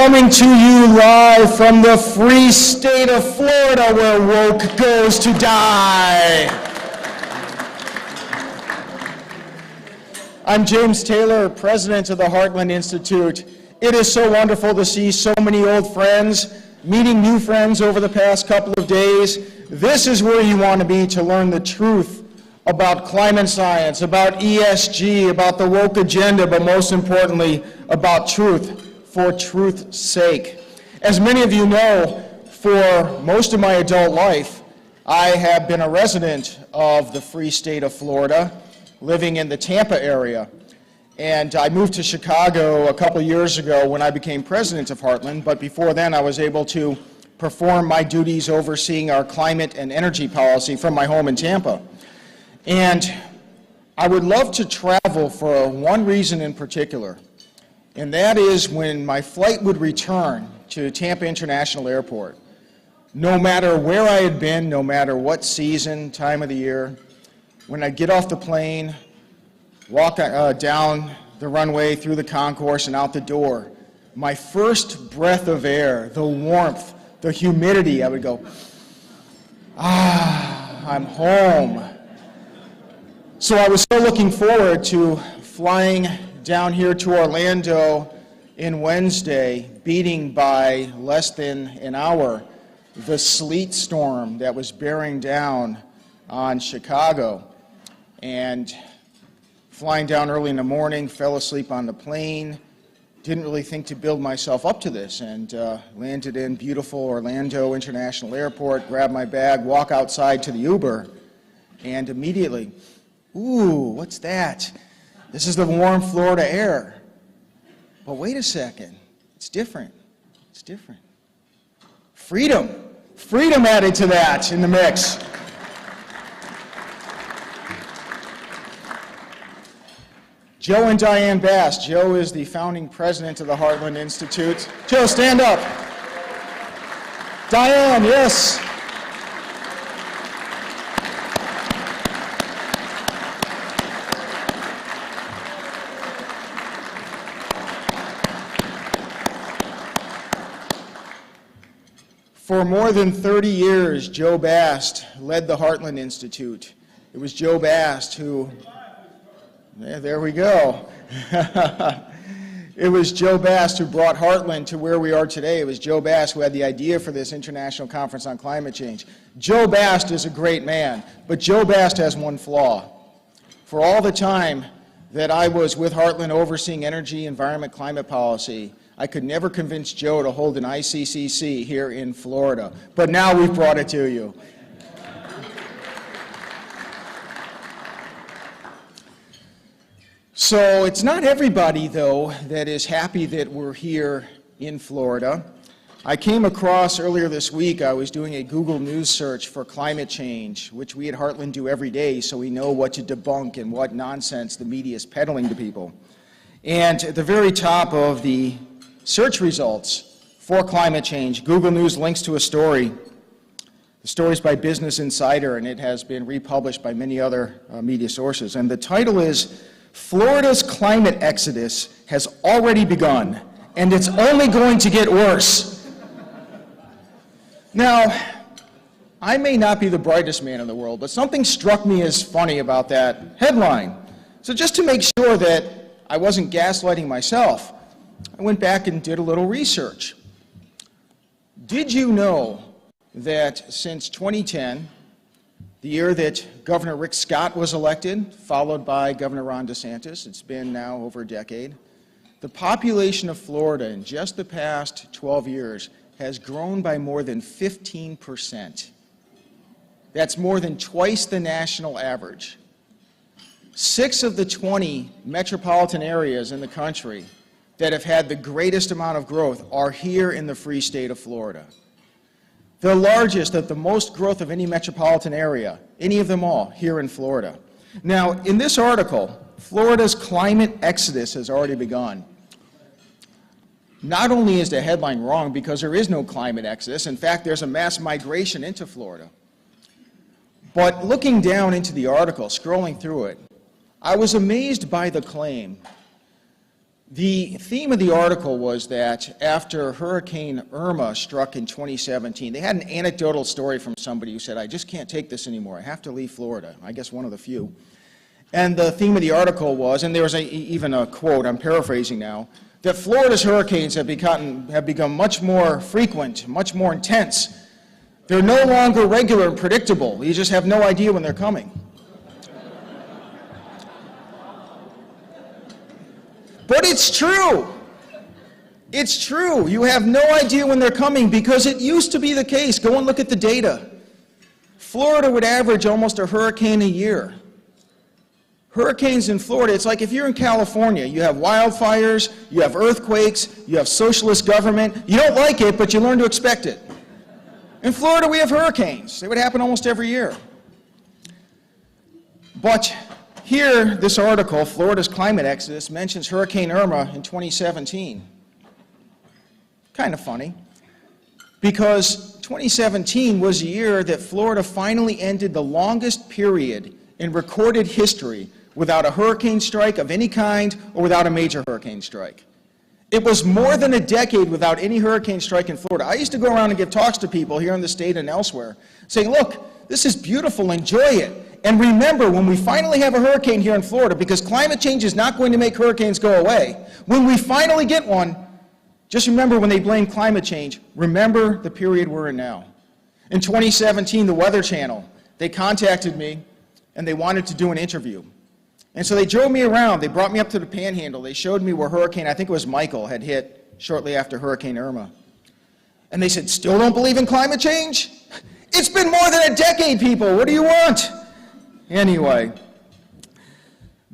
Coming to you live from the free state of Florida, where woke goes to die. I'm James Taylor, president of the Heartland Institute. It is so wonderful to see so many old friends, meeting new friends over the past couple of days. This is where you want to be to learn the truth about climate science, about ESG, about the woke agenda, but most importantly, about truth. For truth's sake. As many of you know, for most of my adult life, I have been a resident of the free state of Florida, living in the Tampa area. And I moved to Chicago a couple years ago when I became president of Heartland, but before then I was able to perform my duties overseeing our climate and energy policy from my home in Tampa. And I would love to travel for one reason in particular. And that is when my flight would return to Tampa International Airport. No matter where I had been, no matter what season, time of the year, when I'd get off the plane, walk down the runway, through the concourse and out the door, my first breath of air, the warmth, the humidity, I would go, I'm home. So I was so looking forward to flying down here to Orlando in Wednesday, beating by less than an hour the sleet storm that was bearing down on Chicago. And flying down early in the morning, fell asleep on the plane, didn't really think to build myself up to this, and landed in beautiful Orlando International Airport, grabbed my bag, walk outside to the Uber, and immediately, ooh, what's that? This is the warm Florida air. But wait a second, it's different. It's different. Freedom. Freedom added to that in the mix. Joe and Diane Bass. Joe is the founding president of the Heartland Institute. Joe, stand up. Diane, yes. For more than 30 years, Joe Bast led the Heartland Institute. It was Joe Bast who, there we go. It was Joe Bast who brought Heartland to where we are today. It was Joe Bast who had the idea for this International Conference on Climate Change. Joe Bast is a great man, but Joe Bast has one flaw. For all the time that I was with Heartland overseeing energy, environment, climate policy, I could never convince Joe to hold an ICCC here in Florida, but now we've brought it to you. So it's not everybody, though, that is happy that we're here in Florida. I came across earlier this week, I was doing a Google News search for climate change, which we at Heartland do every day so we know what to debunk and what nonsense the media is peddling to people. And at the very top of the search results for climate change, Google News links to a story. The story is by Business Insider, and it has been republished by many other media sources. And the title is, "Florida's Climate Exodus Has Already Begun, and It's Only Going to Get Worse." Now, I may not be the brightest man in the world, but something struck me as funny about that headline. So just to make sure that I wasn't gaslighting myself, I went back and did a little research. Did you know that since 2010, the year that Governor Rick Scott was elected, followed by Governor Ron DeSantis, it's been now over a decade, the population of Florida in just the past 12 years has grown by more than 15%. That's more than twice the national average. 6 of the 20 metropolitan areas in the country that have had the greatest amount of growth are here in the free state of Florida. The largest of the most growth of any metropolitan area, any of them all, here in Florida. Now, in this article, Florida's climate exodus has already begun. Not only is the headline wrong because there is no climate exodus, in fact, there's a mass migration into Florida. But looking down into the article, scrolling through it, I was amazed by the claim The theme of the article was that after Hurricane Irma struck in 2017, they had an anecdotal story from somebody who said, I just can't take this anymore. I have to leave Florida. I guess one of the few. And the theme of the article was, and there was even a quote, I'm paraphrasing now, that Florida's hurricanes have become much more frequent, much more intense. They're no longer regular and predictable. You just have no idea when they're coming. But it's true. It's true. You have no idea when they're coming because it used to be the case. Go and look at the data. Florida would average almost a hurricane a year. Hurricanes in Florida, it's like if you're in California, you have wildfires, you have earthquakes, you have socialist government. You don't like it, but you learn to expect it. In Florida, we have hurricanes. They would happen almost every year. But here, this article, Florida's Climate Exodus, mentions Hurricane Irma in 2017. Kind of funny, because 2017 was a year that Florida finally ended the longest period in recorded history without a hurricane strike of any kind or without a major hurricane strike. It was more than a decade without any hurricane strike in Florida. I used to go around and give talks to people here in the state and elsewhere, saying, look, this is beautiful, enjoy it. And remember, when we finally have a hurricane here in Florida, because climate change is not going to make hurricanes go away, when we finally get one, just remember when they blame climate change, remember the period we're in now. In 2017, the Weather Channel, they contacted me and they wanted to do an interview. And so they drove me around, they brought me up to the Panhandle, they showed me where hurricane, I think it was Michael, had hit shortly after Hurricane Irma. And they said, still don't believe in climate change? It's been more than a decade, people, what do you want? Anyway,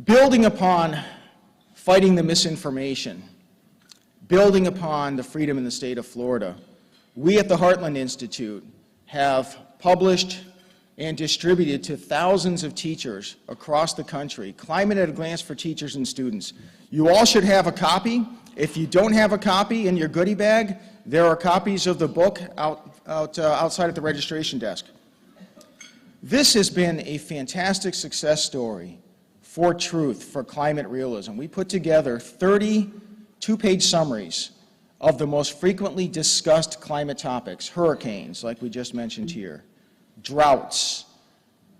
building upon fighting the misinformation, building upon the freedom in the state of Florida, we at the Heartland Institute have published and distributed to thousands of teachers across the country, Climate at a Glance for Teachers and Students. You all should have a copy. If you don't have a copy in your goodie bag, there are copies of the book outside at the registration desk. This has been a fantastic success story for truth, for climate realism. We put together 30 two-page summaries of the most frequently discussed climate topics, hurricanes, like we just mentioned here, droughts,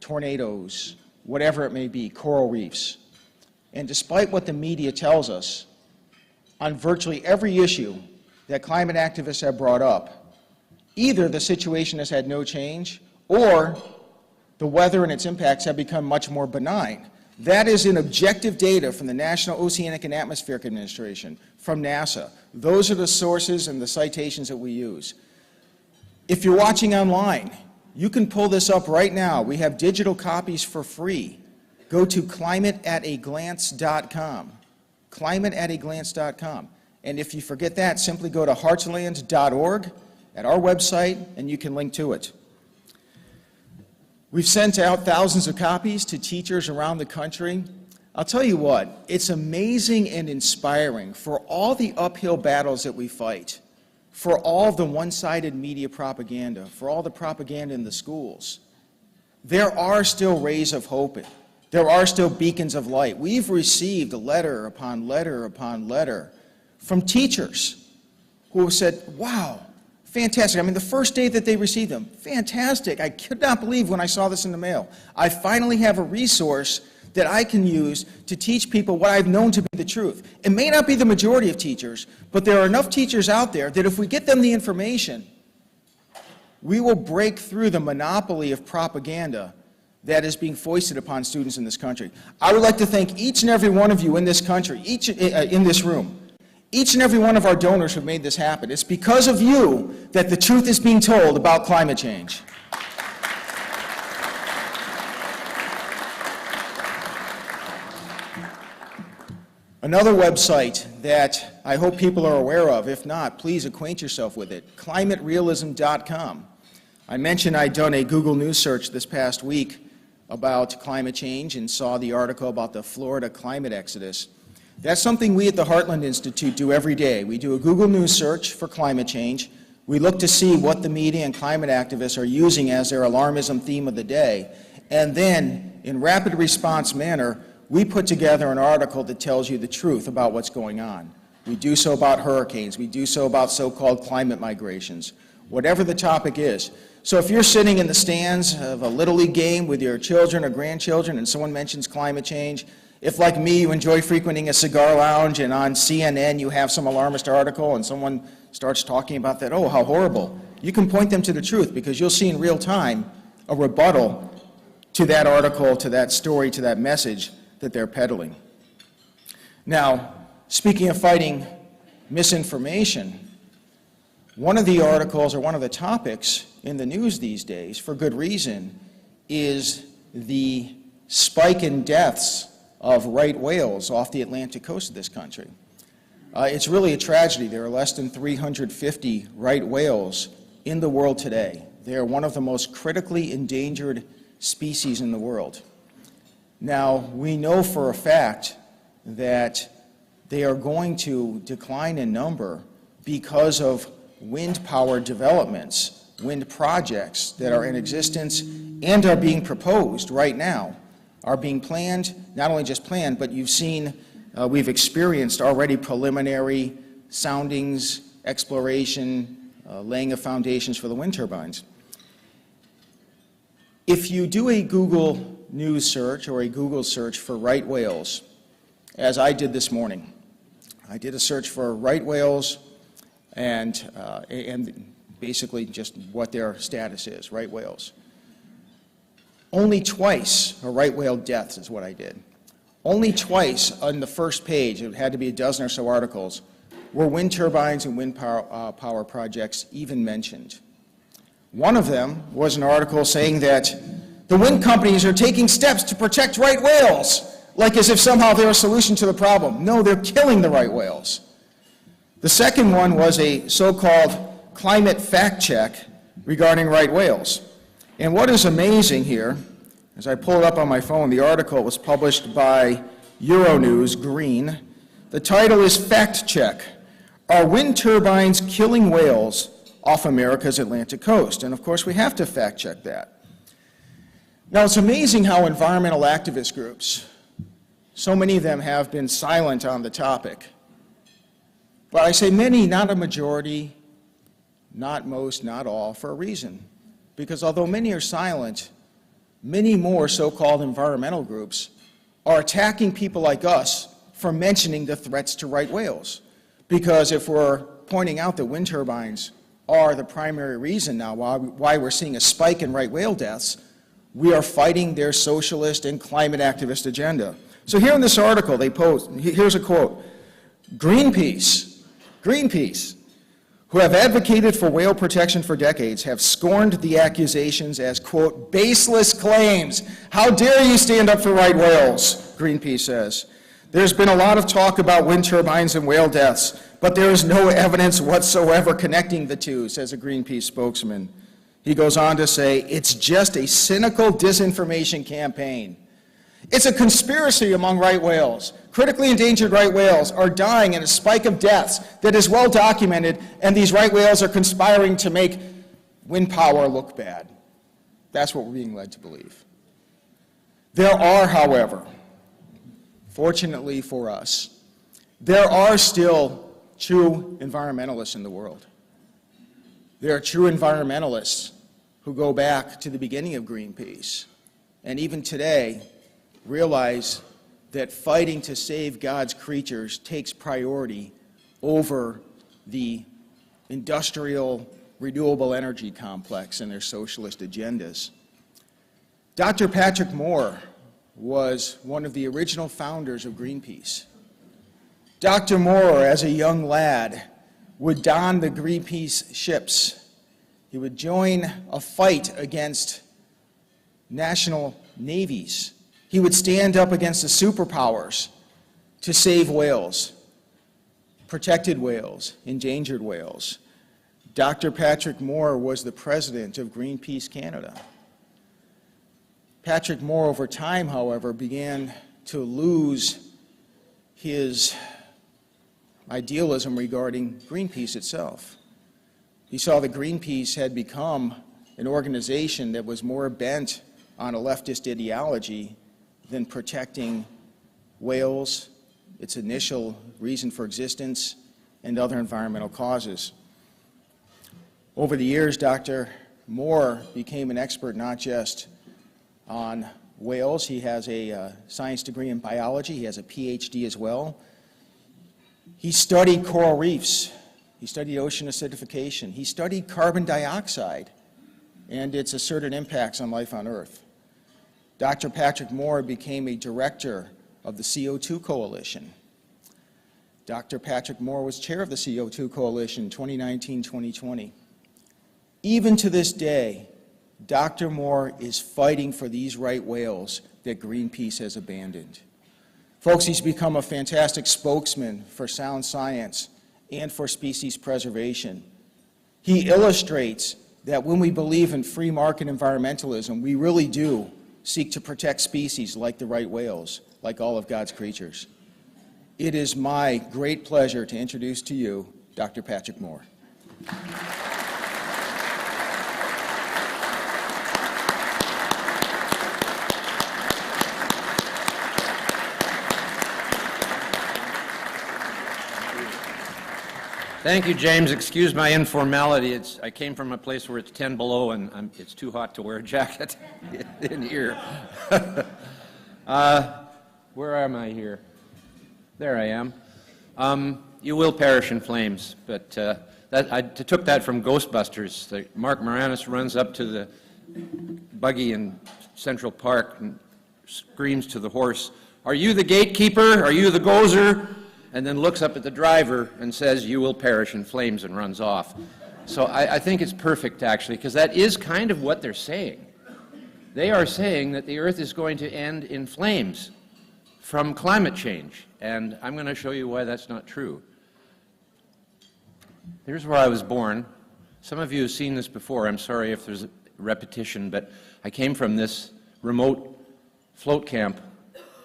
tornadoes, whatever it may be, coral reefs. And despite what the media tells us, on virtually every issue that climate activists have brought up, either the situation has had no change or the weather and its impacts have become much more benign. That is in objective data from the National Oceanic and Atmospheric Administration, from NASA. Those are the sources and the citations that we use. If you're watching online, you can pull this up right now. We have digital copies for free. Go to climateataglance.com. Climateataglance.com. And if you forget that, simply go to heartland.org at our website, and you can link to it. We've sent out thousands of copies to teachers around the country. I'll tell you what, it's amazing and inspiring for all the uphill battles that we fight, for all the one-sided media propaganda, for all the propaganda in the schools. There are still rays of hope. There are still beacons of light. We've received letter upon letter upon letter from teachers who have said, wow, fantastic. I mean, the first day that they received them, fantastic. I could not believe when I saw this in the mail. I finally have a resource that I can use to teach people what I've known to be the truth. It may not be the majority of teachers, but there are enough teachers out there that if we get them the information, we will break through the monopoly of propaganda that is being foisted upon students in this country. I would like to thank each and every one of you in this country, in this room, each and every one of our donors who made this happen. It's because of you that the truth is being told about climate change. Another website that I hope people are aware of, if not, please acquaint yourself with it, climaterealism.com. I mentioned I'd done a Google News search this past week about climate change and saw the article about the Florida climate exodus. That's something we at the Heartland Institute do every day. We do a Google News search for climate change. We look to see what the media and climate activists are using as their alarmism theme of the day. And then, in rapid response manner, we put together an article that tells you the truth about what's going on. We do so about hurricanes. We do so about so-called climate migrations, whatever the topic is. So if you're sitting in the stands of a Little League game with your children or grandchildren and someone mentions climate change, if, like me, you enjoy frequenting a cigar lounge and on CNN you have some alarmist article and someone starts talking about that, oh, how horrible, you can point them to the truth because you'll see in real time a rebuttal to that article, to that story, to that message that they're peddling. Now, speaking of fighting misinformation, one of the articles or one of the topics in the news these days, for good reason, is the spike in deaths of right whales off the Atlantic coast of this country. It's really a tragedy. There are less than 350 right whales in the world today. They are one of the most critically endangered species in the world. Now, we know for a fact that they are going to decline in number because of wind power developments, wind projects that are in existence and are being proposed right now, are being planned, not only just planned, but you've seen, we've experienced already preliminary soundings, exploration, laying of foundations for the wind turbines. If you do a Google News search or a Google search for right whales, as I did this morning, I did a search for right whales and basically just what their status is, right whales. Only twice, or right whale deaths is what I did. Only twice on the first page, it had to be a dozen or so articles, were wind turbines and wind power projects even mentioned. One of them was an article saying that the wind companies are taking steps to protect right whales, like as if somehow they're a solution to the problem. No, they're killing the right whales. The second one was a so-called climate fact check regarding right whales. And what is amazing here, as I pull it up on my phone, the article was published by Euronews Green. The title is Fact Check: Are Wind Turbines Killing Whales Off America's Atlantic Coast? And of course we have to fact check that. Now it's amazing how environmental activist groups, so many of them have been silent on the topic. But I say many, not a majority, not most, not all, for a reason. Because although many are silent, many more so-called environmental groups are attacking people like us for mentioning the threats to right whales. Because if we're pointing out that wind turbines are the primary reason now why we're seeing a spike in right whale deaths, we are fighting their socialist and climate activist agenda. So here in this article they post, here's a quote, Greenpeace, who have advocated for whale protection for decades, have scorned the accusations as, quote, baseless claims. How dare you stand up for right whales, Greenpeace says. There's been a lot of talk about wind turbines and whale deaths, but there is no evidence whatsoever connecting the two, says a Greenpeace spokesman. He goes on to say, it's just a cynical disinformation campaign. It's a conspiracy among right whales. Critically endangered right whales are dying in a spike of deaths that is well documented, and these right whales are conspiring to make wind power look bad. That's what we're being led to believe. There are, however, fortunately for us, there are still true environmentalists in the world. There are true environmentalists who go back to the beginning of Greenpeace, and even today realize that fighting to save God's creatures takes priority over the industrial renewable energy complex and their socialist agendas. Dr. Patrick Moore was one of the original founders of Greenpeace. Dr. Moore, as a young lad, would don the Greenpeace ships. He would join a fight against national navies. He would stand up against the superpowers to save whales, protected whales, endangered whales. Dr. Patrick Moore was the president of Greenpeace Canada. Patrick Moore, over time, however, began to lose his idealism regarding Greenpeace itself. He saw that Greenpeace had become an organization that was more bent on a leftist ideology than protecting whales, its initial reason for existence, and other environmental causes. Over the years, Dr. Moore became an expert not just on whales. He has a science degree in biology. He has a PhD as well. He studied coral reefs. He studied ocean acidification. He studied carbon dioxide and its asserted impacts on life on Earth. Dr. Patrick Moore became a director of the CO2 Coalition. Dr. Patrick Moore was chair of the CO2 Coalition 2019-2020. Even to this day, Dr. Moore is fighting for these right whales that Greenpeace has abandoned. Folks, he's become a fantastic spokesman for sound science and for species preservation. He illustrates that when we believe in free market environmentalism, we really do seek to protect species like the right whales, like all of God's creatures. It is my great pleasure to introduce to you Dr. Patrick Moore. Thank you, James. Excuse my informality. I came from a place where it's 10 below and it's too hot to wear a jacket in here. Where am I here? There I am. You will perish in flames, but I took that from Ghostbusters. Mark Moranis runs up to the buggy in Central Park and screams to the horse, "Are you the gatekeeper? Are you the gozer?" And then looks up at the driver and says, "You will perish in flames," and runs off. So I think it's perfect, actually, because that is kind of what they're saying. They are saying that the Earth is going to end in flames from climate change, and I'm going to show you why that's not true. Here's where I was born. Some of you have seen this before. I'm sorry if there's a repetition, but I came from this remote float camp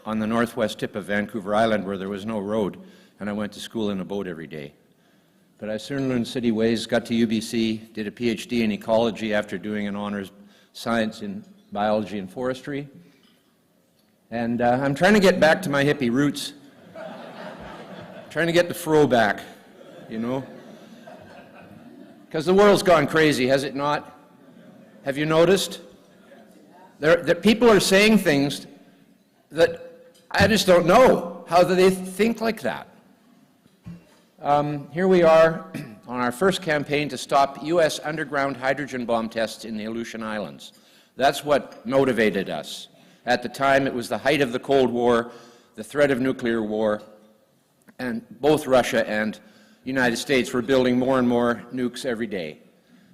on the northwest tip of Vancouver Island where there was no road, and I went to school in a boat every day. But I soon learned city ways, got to UBC, did a PhD in ecology after doing an honors science in biology and forestry. And I'm trying to get back to my hippie roots. Trying to get the fro back, you know. Because the world's gone crazy, has it not? Have you noticed? That people are saying things that I just don't know how they think like that. Here we are on our first campaign to stop U.S. underground hydrogen bomb tests in the Aleutian Islands. That's what motivated us. At the time, it was the height of the Cold War, the threat of nuclear war, and both Russia and the United States were building more and more nukes every day.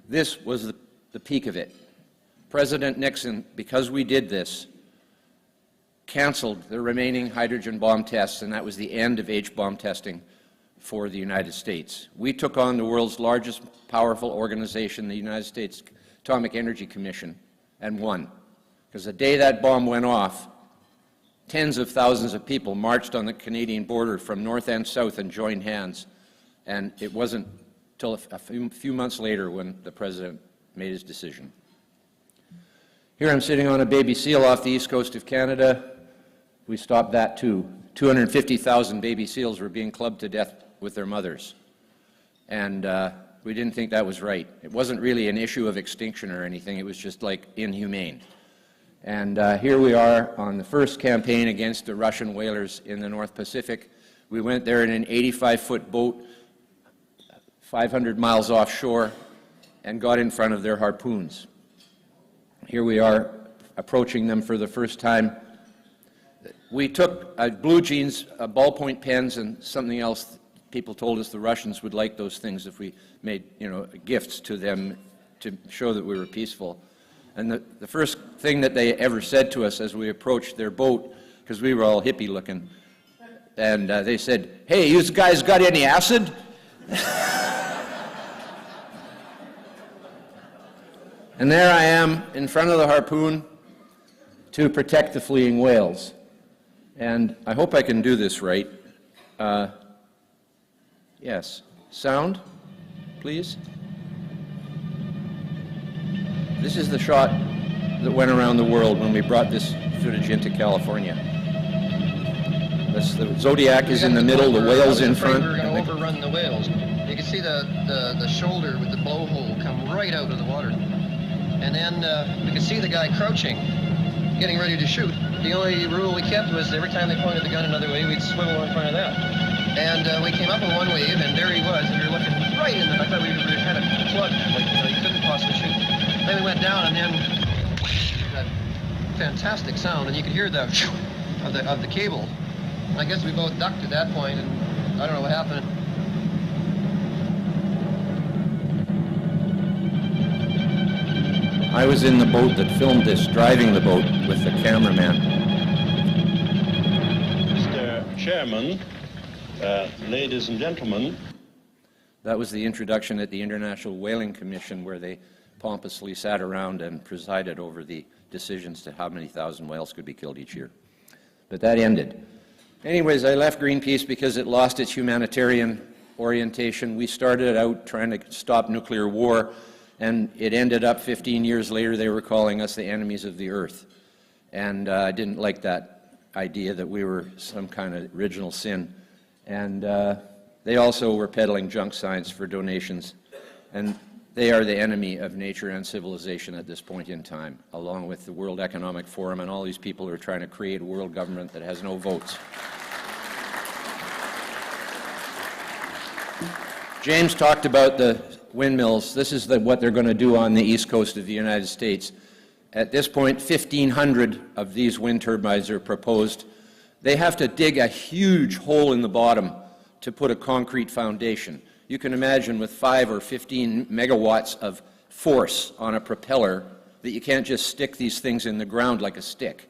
This was the peak of it. President Nixon, because we did this, canceled the remaining hydrogen bomb tests, and that was the end of H-bomb testing for the United States. We took on the world's largest powerful organization, the United States Atomic Energy Commission, and won. Because the day that bomb went off, tens of thousands of people marched on the Canadian border from north and south and joined hands. And it wasn't till a few months later when the president made his decision. Here I'm sitting on a baby seal off the east coast of Canada. We stopped that too. 250,000 baby seals were being clubbed to death with their mothers. And we didn't think that was right. It wasn't really an issue of extinction or anything. It was just like inhumane. And here we are on the first campaign against the Russian whalers in the North Pacific. We went there in an 85-foot boat, 500 miles offshore, and got in front of their harpoons. Here we are approaching them for the first time. We took blue jeans, ballpoint pens, and something else. People told us the Russians would like those things if we made, gifts to them to show that we were peaceful. And the first thing that they ever said to us as we approached their boat, because we were all hippie looking, and they said, "Hey, you guys got any acid?" And there I am in front of the harpoon to protect the fleeing whales. And I hope I can do this right. Yes. Sound, please. This is the shot that went around the world when we brought this footage into California. The Zodiac is in the middle, the whale's in front. We're going to overrun the whales. You can see the shoulder with the blowhole come right out of the water. And then we could see the guy crouching, getting ready to shoot. The only rule we kept was every time they pointed the gun another way, we'd swivel in front of that. And we came up on one wave, and there he was, and we were looking right in the... I thought we were kind of plugged, like, you know, you couldn't possibly shoot. Then we went down, and then that fantastic sound, and you could hear the of the cable. And I guess we both ducked at that point, and I don't know what happened. I was in the boat that filmed this, driving the boat with the cameraman. Mr. Chairman, ladies and gentlemen. That was the introduction at the International Whaling Commission, where they pompously sat around and presided over the decisions to how many thousand whales could be killed each year. But that ended. Anyways, I left Greenpeace because it lost its humanitarian orientation. We started out trying to stop nuclear war, and it ended up 15 years later they were calling us the enemies of the earth. And I didn't like that idea that we were some kind of original sin. And they also were peddling junk science for donations. And they are the enemy of nature and civilization at this point in time, along with the World Economic Forum and all these people who are trying to create a world government that has no votes. James talked about the windmills. This is what they're going to do on the east coast of the United States. At this point, 1,500 of these wind turbines are proposed. They have to dig a huge hole in the bottom to put a concrete foundation. You can imagine with 5 or 15 megawatts of force on a propeller that you can't just stick these things in the ground like a stick.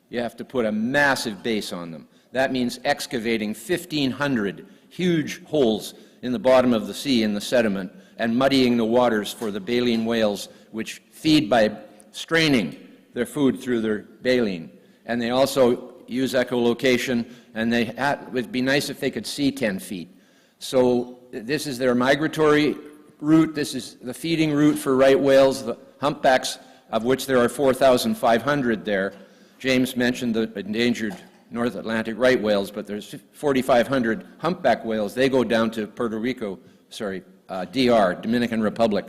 You have to put a massive base on them. That means excavating 1,500 huge holes in the bottom of the sea in the sediment and muddying the waters for the baleen whales, which feed by straining their food through their baleen. And they also use echolocation, and it would be nice if they could see 10 feet. So this is their migratory route. This is the feeding route for right whales, the humpbacks, of which there are 4,500 there. James mentioned the endangered North Atlantic right whales, but there's 4,500 humpback whales. They go down to Puerto Rico, DR, Dominican Republic,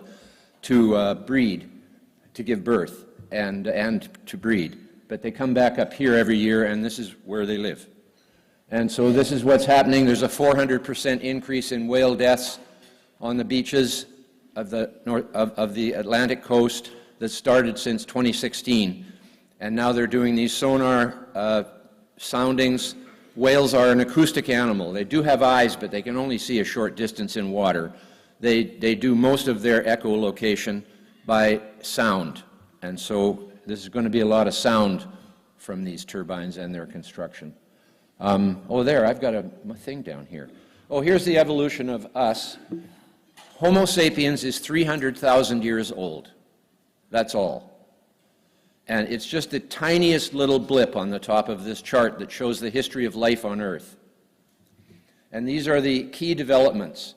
to breed, to give birth, and to breed. But they come back up here every year, and this is where they live. And so this is what's happening. There's a 400% increase in whale deaths on the beaches of the Atlantic coast that started since 2016. And now they're doing these sonar soundings. Whales are an acoustic animal. They do have eyes, but they can only see a short distance in water. They do most of their echolocation by sound. And so this is going to be a lot of sound from these turbines and their construction. There, I've got a thing down here. Oh, here's the evolution of us. Homo sapiens is 300,000 years old. That's all. And it's just the tiniest little blip on the top of this chart that shows the history of life on Earth. And these are the key developments.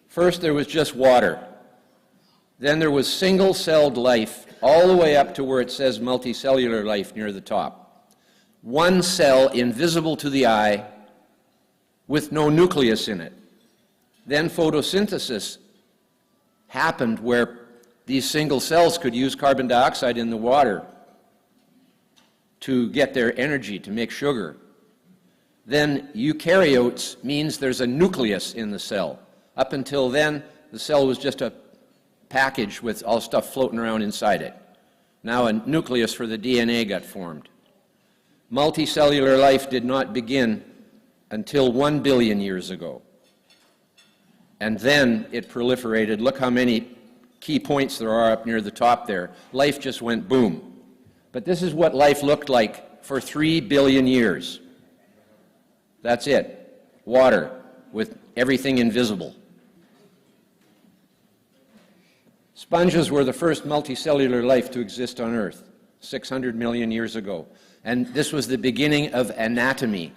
First, there was just water. Then there was single-celled life, all the way up to where it says multicellular life near the top. One cell invisible to the eye with no nucleus in it. Then photosynthesis happened where these single cells could use carbon dioxide in the water to get their energy, to make sugar. Then eukaryotes means there's a nucleus in the cell. Up until then, the cell was just a package with all stuff floating around inside it. Now a nucleus for the DNA got formed. Multicellular life did not begin until 1 billion years ago. And then it proliferated. Look how many key points there are up near the top there. Life just went boom. But this is what life looked like for 3 billion years. That's it. Water with everything invisible. Sponges were the first multicellular life to exist on Earth 600 million years ago. And this was the beginning of anatomy,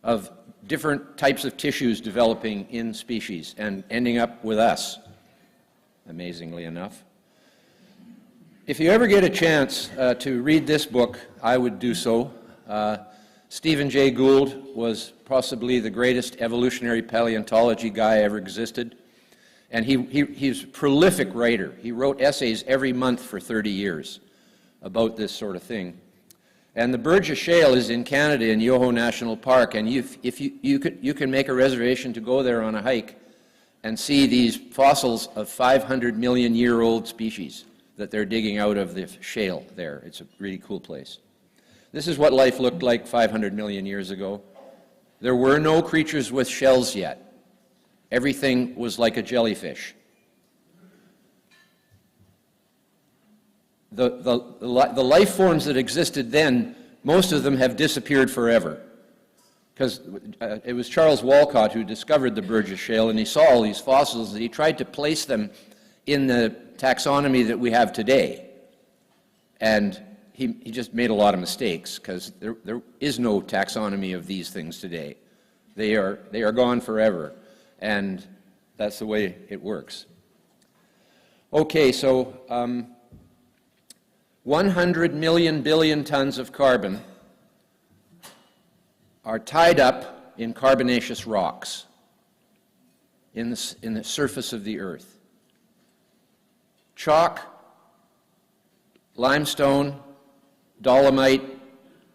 of different types of tissues developing in species and ending up with us, amazingly enough. If you ever get a chance to read this book, I would do so. Stephen Jay Gould was possibly the greatest evolutionary paleontology guy ever existed. And he's a prolific writer. He wrote essays every month for 30 years about this sort of thing. And the Burgess Shale is in Canada in Yoho National Park, and if you can make a reservation to go there on a hike and see these fossils of 500-million-year-old species that they're digging out of the shale there. It's a really cool place. This is what life looked like 500 million years ago. There were no creatures with shells yet. Everything was like a jellyfish. The life forms that existed then, most of them have disappeared forever. Because it was Charles Walcott who discovered the Burgess Shale, and he saw all these fossils, and he tried to place them in the taxonomy that we have today. And he just made a lot of mistakes, because there is no taxonomy of these things today. They are gone forever, and that's the way it works. Okay, so 100 million billion tons of carbon are tied up in carbonaceous rocks in the surface of the earth. Chalk, limestone, dolomite,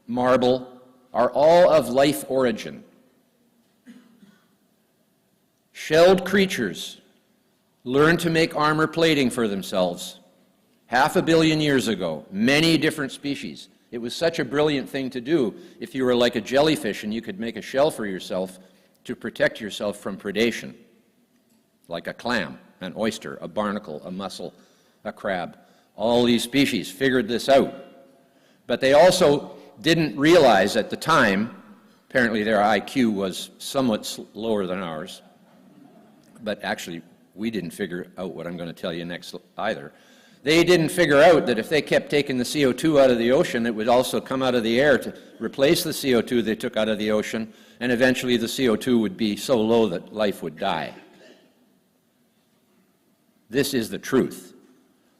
marble are all of life origin. Shelled creatures learned to make armor plating for themselves 500 million years ago, many different species. It was such a brilliant thing to do if you were like a jellyfish and you could make a shell for yourself to protect yourself from predation, like a clam, an oyster, a barnacle, a mussel, a crab. All these species figured this out. But they also didn't realize at the time, apparently their IQ was somewhat lower than ours, but actually we didn't figure out what I'm going to tell you next either. They didn't figure out that if they kept taking the CO2 out of the ocean, it would also come out of the air to replace the CO2 they took out of the ocean, and eventually the CO2 would be so low that life would die. This is the truth.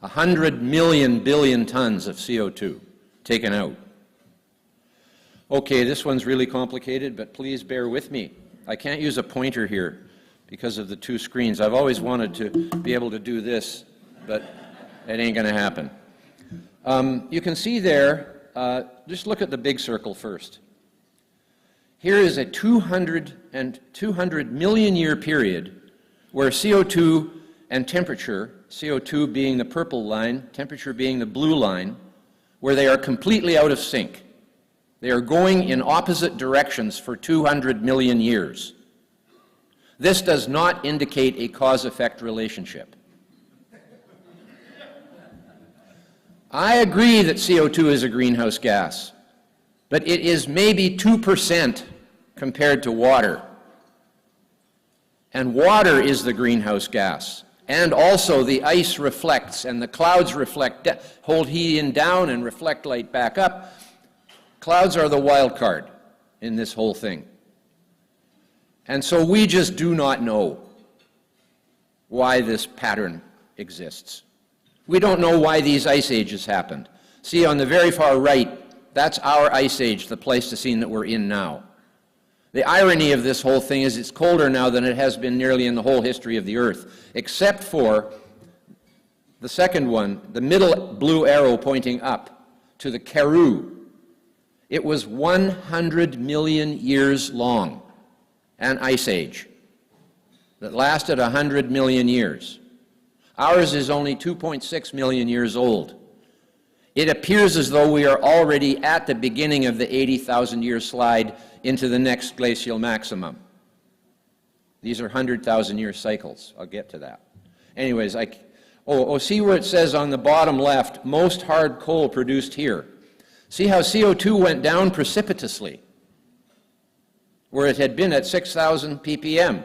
100 million billion tons of CO2 taken out. Okay, this one's really complicated, but please bear with me. I can't use a pointer here because of the two screens. I've always wanted to be able to do this, but it ain't going to happen. You can see there, just look at the big circle first. Here is a 200 million year period where CO2 and temperature, CO2 being the purple line, temperature being the blue line, where they are completely out of sync. They are going in opposite directions for 200 million years. This does not indicate a cause-effect relationship. I agree that CO2 is a greenhouse gas, but it is maybe 2% compared to water. And water is the greenhouse gas. And also the ice reflects, and the clouds reflect, hold heat in down and reflect light back up. Clouds are the wild card in this whole thing. And so we just do not know why this pattern exists. We don't know why these ice ages happened. See, on the very far right, that's our ice age, the Pleistocene that we're in now. The irony of this whole thing is it's colder now than it has been nearly in the whole history of the Earth, except for the second one, the middle blue arrow pointing up to the Karoo. It was 100 million years long, an ice age that lasted 100 million years. Ours is only 2.6 million years old. It appears as though we are already at the beginning of the 80,000-year slide into the next glacial maximum. These are 100,000-year cycles. I'll get to that. Anyways, see where it says on the bottom left, most hard coal produced here. See how CO2 went down precipitously, where it had been at 6,000 ppm.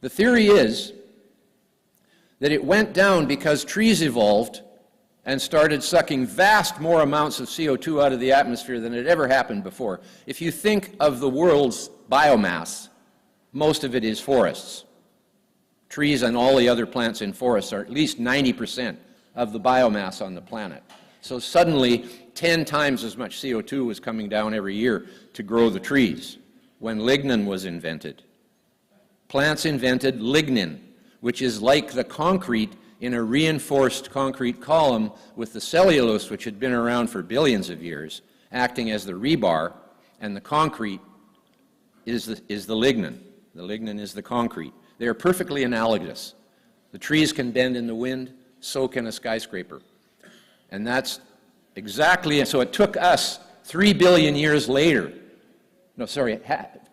The theory is that it went down because trees evolved and started sucking vast more amounts of CO2 out of the atmosphere than had ever happened before. If you think of the world's biomass, most of it is forests. Trees and all the other plants in forests are at least 90% of the biomass on the planet. So suddenly, 10 times as much CO2 was coming down every year to grow the trees when lignin was invented. Plants invented lignin, which is like the concrete in a reinforced concrete column with the cellulose, which had been around for billions of years, acting as the rebar, and the concrete is the lignin. The lignin is the concrete. They are perfectly analogous. The trees can bend in the wind, so can a skyscraper. And that's exactly, so it took us 3 billion years later,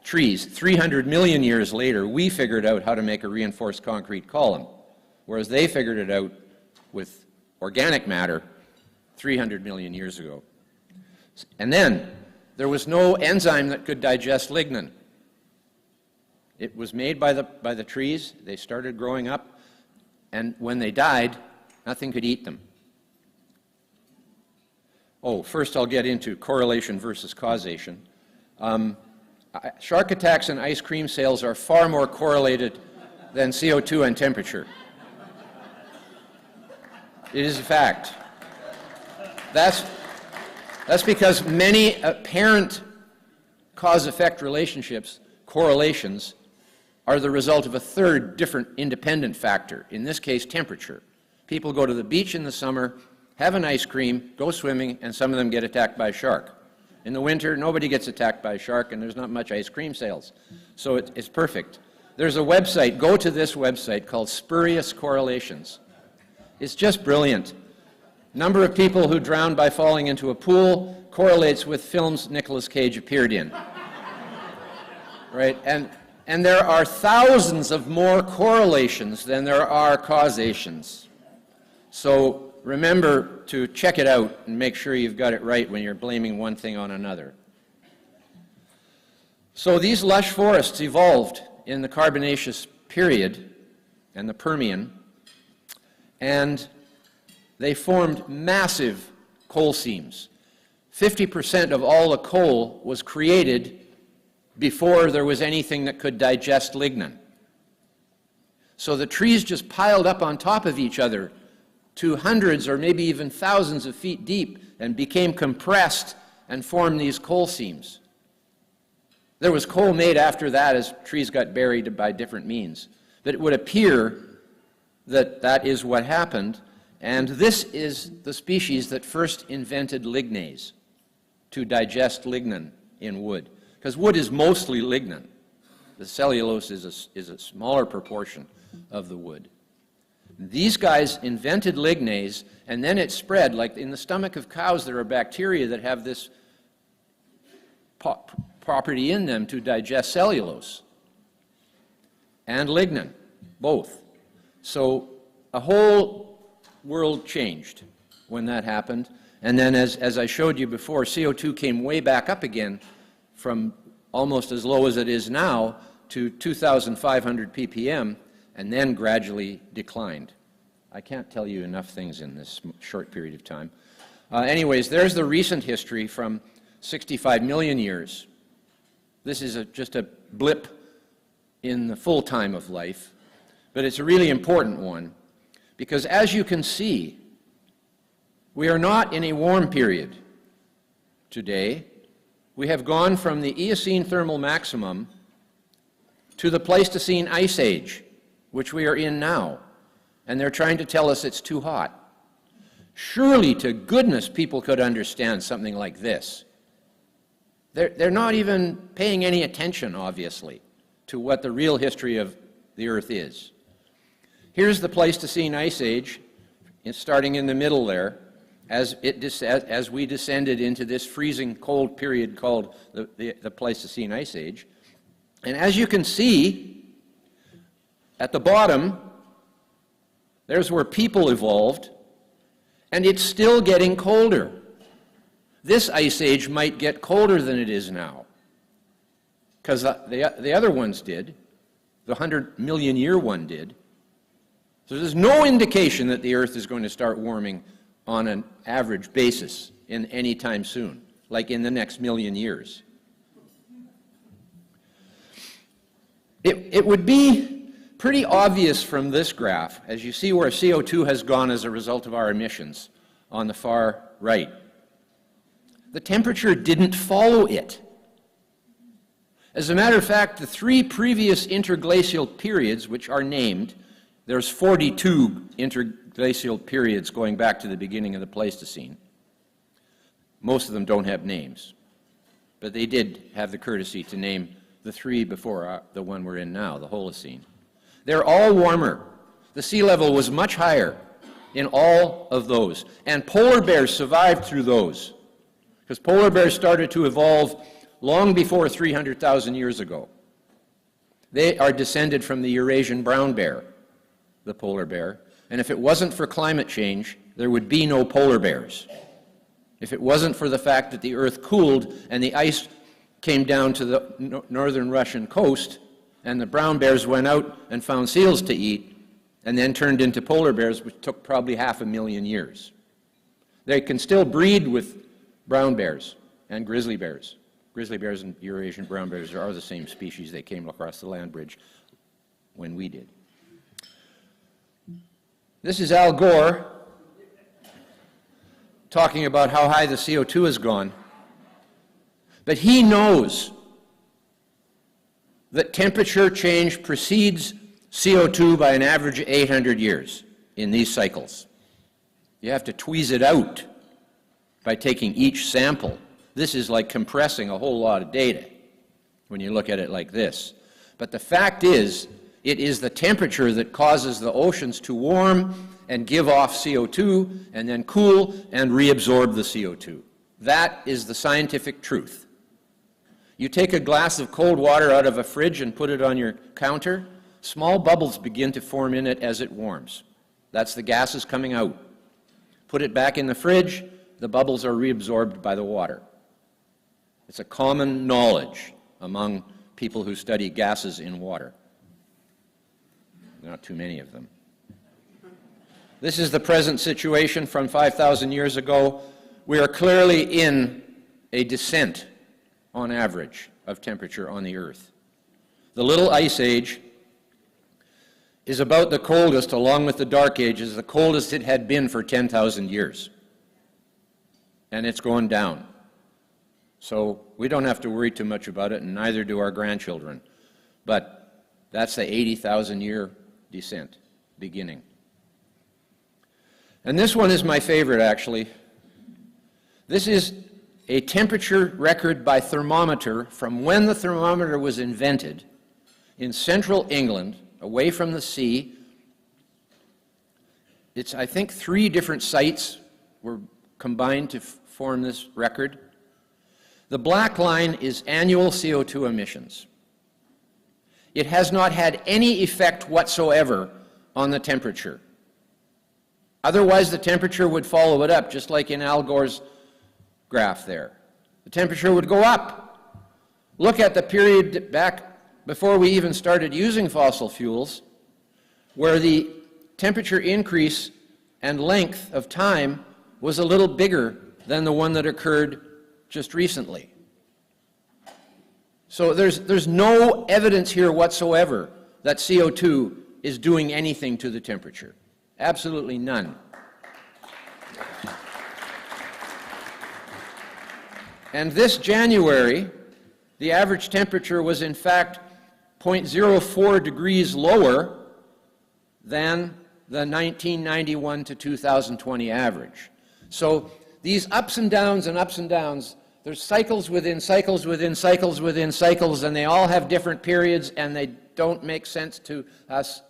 trees, 300 million years later, we figured out how to make a reinforced concrete column, whereas they figured it out with organic matter 300 million years ago. And then, there was no enzyme that could digest lignin. It was made by the trees, they started growing up, and when they died, nothing could eat them. Oh, first I'll get into correlation versus causation. Shark attacks and ice cream sales are far more correlated than CO2 and temperature. It is a fact. That's because many apparent cause-effect relationships, correlations, are the result of a third different independent factor, in this case temperature. People go to the beach in the summer, have an ice cream, go swimming, and some of them get attacked by a shark. In the winter, nobody gets attacked by a shark, and there's not much ice cream sales. So it's perfect. There's a website, go to this website called Spurious Correlations. It's just brilliant. Number of people who drowned by falling into a pool correlates with films Nicolas Cage appeared in. Right? And there are thousands of more correlations than there are causations. So remember to check it out and make sure you've got it right when you're blaming one thing on another. So these lush forests evolved in the Carbonaceous period and the Permian, and they formed massive coal seams. 50% of all the coal was created before there was anything that could digest lignin. So the trees just piled up on top of each other to hundreds or maybe even thousands of feet deep and became compressed and formed these coal seams. There was coal made after that as trees got buried by different means. But it would appear that that is what happened, and this is the species that first invented lignase to digest lignin in wood. Because wood is mostly lignin. The cellulose is a smaller proportion of the wood. These guys invented lignase, and then it spread. Like in the stomach of cows, there are bacteria that have this property in them to digest cellulose and lignin, both. So a whole world changed when that happened. And then as I showed you before, CO2 came way back up again from almost as low as it is now to 2,500 ppm, and then gradually declined. I can't tell you enough things in this short period of time. Anyways, there's the recent history from 65 million years. This is just a blip in the full time of life, but it's a really important one, because as you can see, we are not in a warm period today. We have gone from the Eocene thermal maximum to the Pleistocene ice age, which we are in now, and they're trying to tell us it's too hot. Surely, to goodness, people could understand something like this. They're not even paying any attention, obviously, to what the real history of the Earth is. Here's the Pleistocene ice age, starting in the middle there, as we descended into this freezing cold period called the Pleistocene ice age. And as you can see, at the bottom, there's where people evolved, and it's still getting colder. This ice age might get colder than it is now, because the other ones did. The 100 million year one did. So there's no indication that the Earth is going to start warming on an average basis in any time soon, like in the next million years. It would be pretty obvious from this graph, as you see where CO2 has gone as a result of our emissions on the far right. The temperature didn't follow it. As a matter of fact, the 3 previous interglacial periods, which are named, there's 42 interglacial periods going back to the beginning of the Pleistocene. Most of them don't have names, but they did have the courtesy to name the 3 before the one we're in now, the Holocene. They're all warmer. The sea level was much higher in all of those, and polar bears survived through those, because polar bears started to evolve long before 300,000 years ago. They are descended from the Eurasian brown bear, the polar bear, and if it wasn't for climate change, there would be no polar bears. If it wasn't for the fact that the Earth cooled and the ice came down to the northern Russian coast, and the brown bears went out and found seals to eat, and then turned into polar bears, which took probably 500,000 years. They can still breed with brown bears and grizzly bears. Grizzly bears and Eurasian brown bears are the same species. They came across the land bridge when we did. This is Al Gore talking about how high the CO2 has gone. But he knows that temperature change precedes CO2 by an average of 800 years in these cycles. You have to tweeze it out by taking each sample. This is like compressing a whole lot of data when you look at it like this. But the fact is, it is the temperature that causes the oceans to warm and give off CO2 and then cool and reabsorb the CO2. That is the scientific truth. You take a glass of cold water out of a fridge and put it on your counter, small bubbles begin to form in it as it warms. That's the gases coming out. Put it back in the fridge, the bubbles are reabsorbed by the water. It's a common knowledge among people who study gases in water. Not too many of them. This is the present situation from 5,000 years ago. We are clearly in a descent, on average, of temperature on the Earth. The Little Ice Age is about the coldest, along with the Dark Ages, the coldest it had been for 10,000 years. And it's going down. So we don't have to worry too much about it, and neither do our grandchildren. But that's the 80,000-year descent beginning. And this one is my favorite, actually. This is a temperature record by thermometer from when the thermometer was invented in central England, away from the sea. It's, I think, 3 different sites were combined to form this record. The black line is annual CO2 emissions. It has not had any effect whatsoever on the temperature. Otherwise, the temperature would follow it up, just like in Al Gore's graph there. The temperature would go up. Look at the period back before we even started using fossil fuels, where the temperature increase and length of time was a little bigger than the one that occurred just recently. So there's no evidence here whatsoever that CO2 is doing anything to the temperature. Absolutely none. And this January, the average temperature was in fact 0.04 degrees lower than the 1991 to 2020 average. So these ups and downs, there's cycles within cycles within cycles within cycles, and they all have different periods, and they don't make sense to us.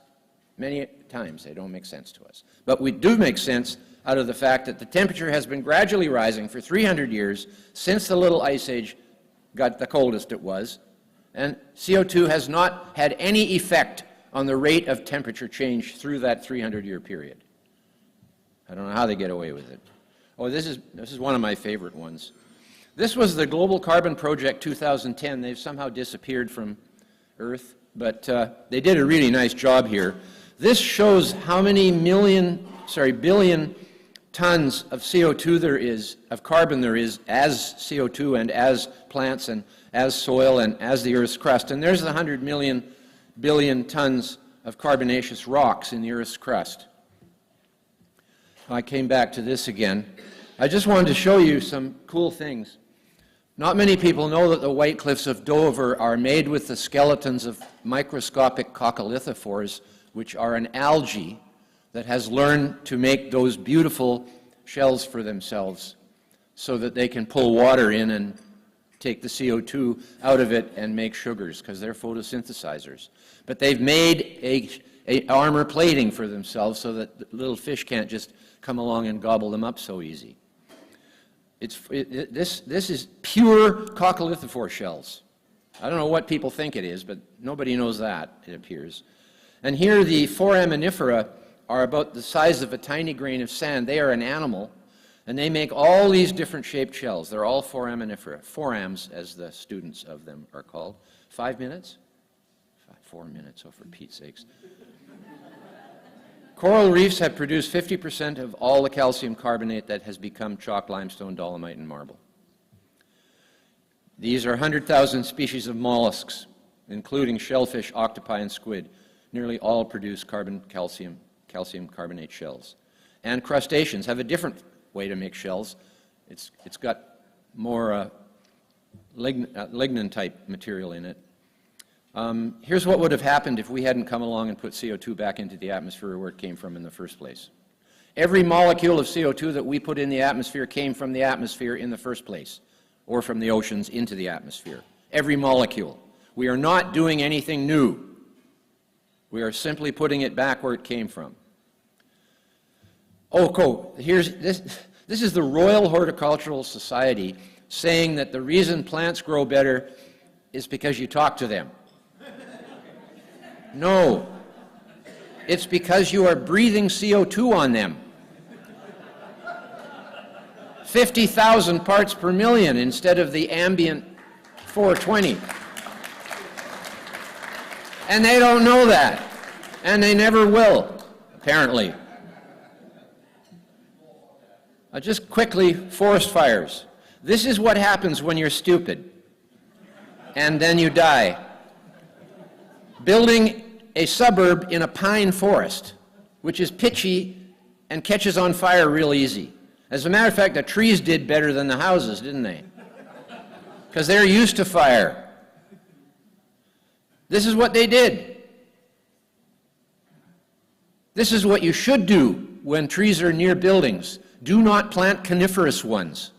Many times they don't make sense to us. But we do make sense out of the fact that the temperature has been gradually rising for 300 years since the Little Ice Age got the coldest it was, and CO2 has not had any effect on the rate of temperature change through that 300-year period. I don't know how they get away with it. Oh, this is one of my favorite ones. This was the Global Carbon Project 2010. They've somehow disappeared from Earth, but they did a really nice job here. This shows how many billion tons of CO2 there is, of carbon there is, as CO2 and as plants and as soil and as the Earth's crust. And there's the 100 billion tons of carbonaceous rocks in the Earth's crust. I came back to this again. I just wanted to show you some cool things. Not many people know that the White Cliffs of Dover are made with the skeletons of microscopic coccolithophores, which are an algae that has learned to make those beautiful shells for themselves so that they can pull water in and take the CO2 out of it and make sugars, because they're photosynthesizers. But they've made a armor plating for themselves so that the little fish can't just come along and gobble them up so easy. This is pure coccolithophore shells. I don't know what people think it is, but nobody knows that, it appears. And here the foraminifera are about the size of a tiny grain of sand. They are an animal, and they make all these different shaped shells. They're all foraminifera, forams as the students of them are called. 5 minutes? 4 minutes, oh for Pete's sakes. Coral reefs have produced 50% of all the calcium carbonate that has become chalk, limestone, dolomite, and marble. These are 100,000 species of mollusks, including shellfish, octopi, and squid. Nearly all produce calcium carbonate shells. And crustaceans have a different way to make shells. It's got more lignin-type material in it. Here's what would have happened if we hadn't come along and put CO2 back into the atmosphere where it came from in the first place. Every molecule of CO2 that we put in the atmosphere came from the atmosphere in the first place, or from the oceans into the atmosphere. Every molecule. We are not doing anything new. We are simply putting it back where it came from. This is the Royal Horticultural Society saying that the reason plants grow better is because you talk to them. No, it's because you are breathing CO2 on them. 50,000 parts per million instead of the ambient 420. And they don't know that, and they never will, apparently. Just quickly, forest fires. This is what happens when you're stupid, and then you die. Building a suburb in a pine forest, which is pitchy and catches on fire real easy. As a matter of fact, the trees did better than the houses, didn't they? Because they're used to fire. This is what they did. This is what you should do when trees are near buildings. Do not plant coniferous ones.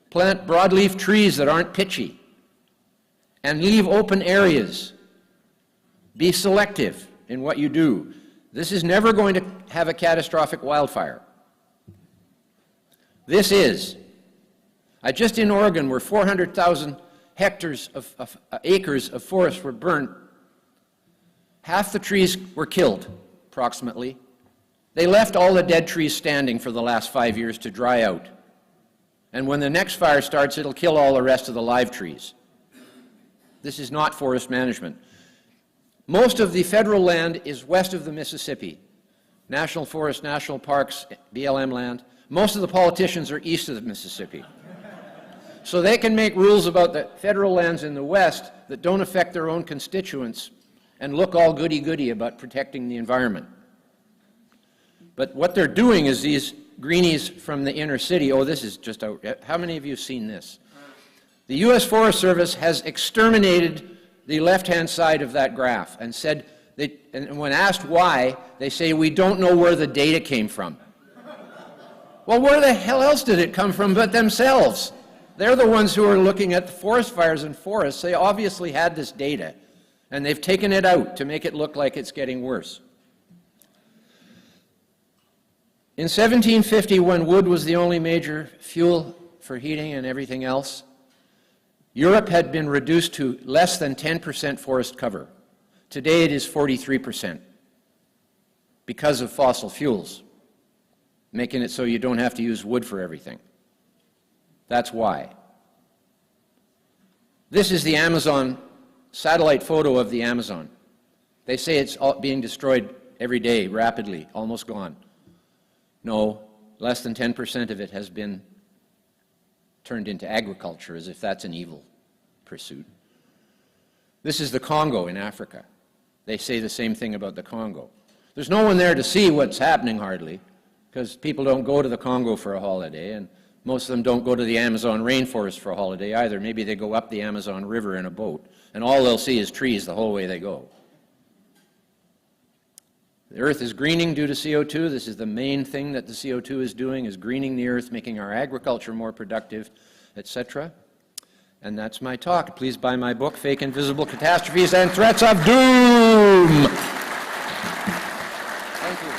Plant broadleaf trees that aren't pitchy. And leave open areas. Be selective in what you do. This is never going to have a catastrophic wildfire. This is. Just in Oregon, where 400,000 hectares of acres of forest were burnt, half the trees were killed, approximately. They left all the dead trees standing for the last 5 years to dry out. And when the next fire starts, it'll kill all the rest of the live trees. This is not forest management. Most of the federal land is west of the Mississippi. National forests, national parks, BLM land. Most of the politicians are east of the Mississippi. So they can make rules about the federal lands in the west that don't affect their own constituents and look all goody-goody about protecting the environment. But what they're doing is these greenies from the inner city, this is just out. How many of you have seen this? The U.S. Forest Service has exterminated the left-hand side of that graph and said, and when asked why, they say, we don't know where the data came from. Well, where the hell else did it come from but themselves? They're the ones who are looking at the forest fires and forests. They obviously had this data, and they've taken it out to make it look like it's getting worse. In 1750, when wood was the only major fuel for heating and everything else, Europe had been reduced to less than 10% forest cover. Today it is 43% because of fossil fuels, making it so you don't have to use wood for everything. That's why. This is the Amazon, satellite photo of the Amazon. They say it's being destroyed every day, rapidly, almost gone. No, less than 10% of it has been turned into agriculture, as if that's an evil pursuit. This is the Congo in Africa. They say the same thing about the Congo. There's no one there to see what's happening hardly. because people don't go to the Congo for a holiday, and most of them don't go to the Amazon rainforest for a holiday either. Maybe they go up the Amazon River in a boat, and all they'll see is trees the whole way they go. The Earth is greening due to CO2. This is the main thing that the CO2 is doing, is greening the Earth, making our agriculture more productive, etc. And that's my talk. Please buy my book, Fake Invisible Catastrophes and Threats of Doom. Thank you.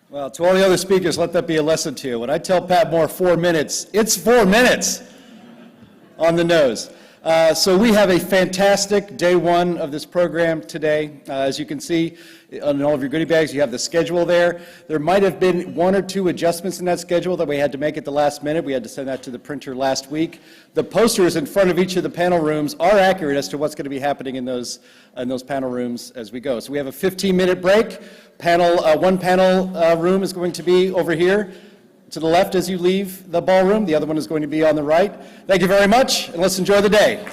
Well, to all the other speakers, let that be a lesson to you. When I tell Pat Moore 4 minutes, it's 4 minutes on the nose. So we have a fantastic day one of this program today. As you can see on all of your goodie bags, you have the schedule there. There might have been 1 or 2 adjustments in that schedule that we had to make at the last minute. We had to send that to the printer last week. The posters in front of each of the panel rooms are accurate as to what's going to be happening in those panel rooms as we go. So we have a 15-minute break. One panel room is going to be over here to the left as you leave the ballroom. The other one is going to be on the right. Thank you very much, and let's enjoy the day.